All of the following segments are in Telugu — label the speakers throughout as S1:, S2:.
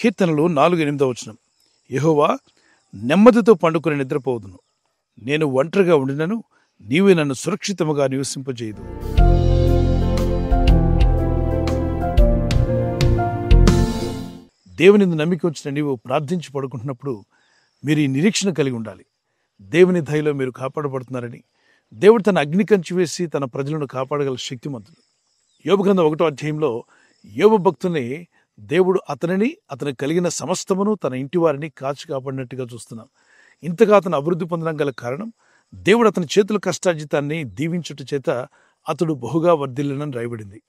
S1: కీర్తనలు 4:8 యెహోవా, నెమ్మదితో పండుకొని నిద్రపోదును. నేను ఒంటరిగా ఉండినను నీవే నన్ను సురక్షితముగా నివసింపజేయదు. దేవుని నమ్మిక వచ్చిన నీవు ప్రార్థించి పడుకుంటున్నప్పుడు మీరు ఈ నిరీక్షణ కలిగి ఉండాలి. దేవుని దయలో మీరు కాపాడబడుతున్నారని, దేవుడు తన అగ్ని కంచి వేసి తన ప్రజలను కాపాడగల శక్తిమంతుడు. యోబు గ్రంథం 1వ అధ్యాయంలో యోబు భక్తుని దేవుడు అతనిని, అతను కలిగిన సమస్తమును, తన ఇంటి వారిని కాచి కాపాడినట్టుగా చూస్తున్నాం. ఇంతగా అతను అభివృద్ధి పొందడం గల కారణం దేవుడు అతని చేతుల కష్టార్జితాన్ని దీవించుట చేత అతడు బహుగా వర్ధిల్లునని రాయబడింది.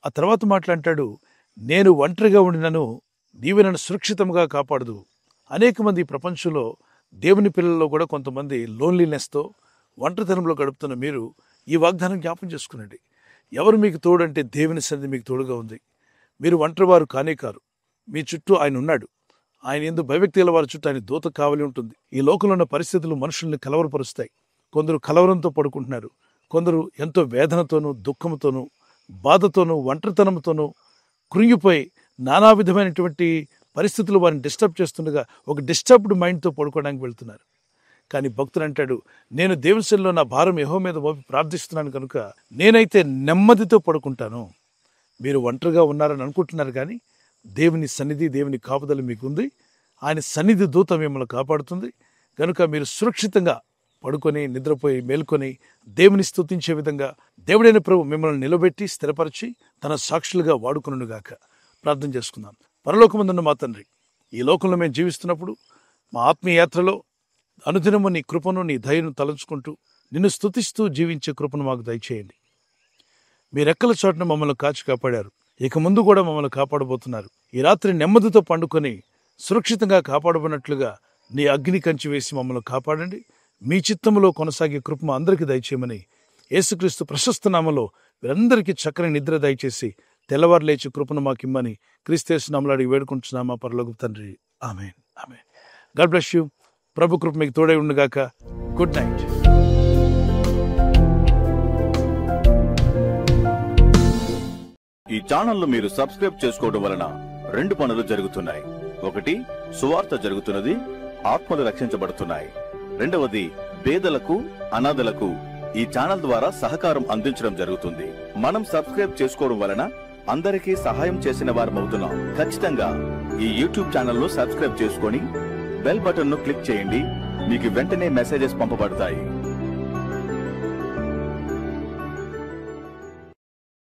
S1: ఆ తర్వాత మాట్లాంటాడు, నేను ఒంటరిగా ఉండినను నీవే నన్ను సురక్షితంగా కాపాడదు. అనేక మంది ఈ ప్రపంచంలో దేవుని పిల్లల్లో కూడా కొంతమంది లోన్లీనెస్తో ఒంటరితనంలో గడుపుతున్న మీరు ఈ వాగ్దానం జ్ఞాపం చేసుకునండి. ఎవరు మీకు తోడంటే దేవుని సన్నిధి మీకు తోడుగా ఉంది. మీరు ఒంటరివారు కానే కారు. మీ చుట్టూ ఆయన ఉన్నాడు. ఆయన యందు భయభక్తి గల వారి చుట్టూ ఆయన దూత కావలి ఉంటుంది. ఈ లోకంలో ఉన్న పరిస్థితులు మనుషుల్ని కలవరపరుస్తాయి. కొందరు కలవరంతో పడుకుంటున్నారు, కొందరు ఎంతో వేదనతోనూ, దుఃఖంతోనూ, బాధతోనూ, ఒంటరితనంతోనూ కృంగిపోయి నానా విధమైనటువంటి పరిస్థితులు వారిని డిస్టర్బ్ చేస్తుండగా ఒక డిస్టర్బ్డ్ మైండ్తో పడుకోవడానికి వెళ్తున్నారు. కానీ భక్తుడు అంటాడు, నేను దేవుని సన్నిధిలో నా భారం యెహోవా మీద మోపి ప్రార్థిస్తున్నాను కనుక నేనైతే నెమ్మదితో పడుకుంటాను. మీరు ఒంటరిగా ఉన్నారని అనుకుంటున్నారు, కానీ దేవుని సన్నిధి, దేవుని కాపుదల మీకుంది. ఆయన సన్నిధి దూత మిమ్మల్ని కాపాడుతుంది. కనుక మీరు సురక్షితంగా పడుకొని నిద్రపోయి మేల్కొని దేవుని స్తుతించే విధంగా దేవుడైన ప్రభు మిమ్మల్ని నిలబెట్టి స్థిరపరిచి తన సాక్షులుగా వాడుకొనుగాక. ప్రార్థన చేసుకుందాం. పరలోకమందున్న మా తండ్రి, ఈ లోకంలో మేము జీవిస్తున్నప్పుడు మా ఆత్మీయ యాత్రలో అనుదినము నీ కృపను, నీ దయను తలంచుకుంటూ నిన్ను స్తుతిస్తూ జీవించే కృపను మాకు దయచేయండి. మీ రెక్కల చోటున మమ్మల్ని కాచి కాపాడారు, ఇక ముందు కూడా మమ్మల్ని కాపాడబోతున్నారు. ఈ రాత్రి నెమ్మదితో పండుకొని సురక్షితంగా కాపాడబడినట్లుగా నీ అగ్ని కంచి వేసి మమ్మల్ని కాపాడండి. మీ చిత్తములో కొనసాగే కృప మా అందరికీ దయచేయమని యేసుక్రీస్తు ప్రశస్త నామములో వీరందరికీ చక్కని నిద్ర దయచేసి తెల్లవారు లేచి కృపను మాకిమ్మని క్రీస్తు యేసు నామములో అడిగి వేడుకుంటున్నామా పరలోకపు తండ్రి. Amen, amen. God bless you. ప్రభు కృప మీకు తోడై ఉండుగాక. Good night.
S2: ఈ ఛానల్ను మీరు సబ్స్క్రైబ్ చేసుకోవడం వలన 2 పనులు జరుగుతున్నాయి. ఒకటి, సువార్త జరుగుతున్నది, ఆత్మలు రక్షించబడుతున్నాయి. రెండవది, పేదలకు, అనాథలకు ఈ ఛానల్ ద్వారా సహకారం అందించడం జరుగుతుంది. మనం సబ్స్క్రైబ్ చేసుకోవడం వలన అందరికీ సహాయం చేసిన వారమవుతున్నాం. ఖచ్చితంగా ఈ యూట్యూబ్ ఛానల్ను సబ్స్క్రైబ్ చేసుకొని బెల్ బటన్ ను క్లిక్ చేయండి. మీకు వెంటనే మెసేజెస్ పంపబడతాయి.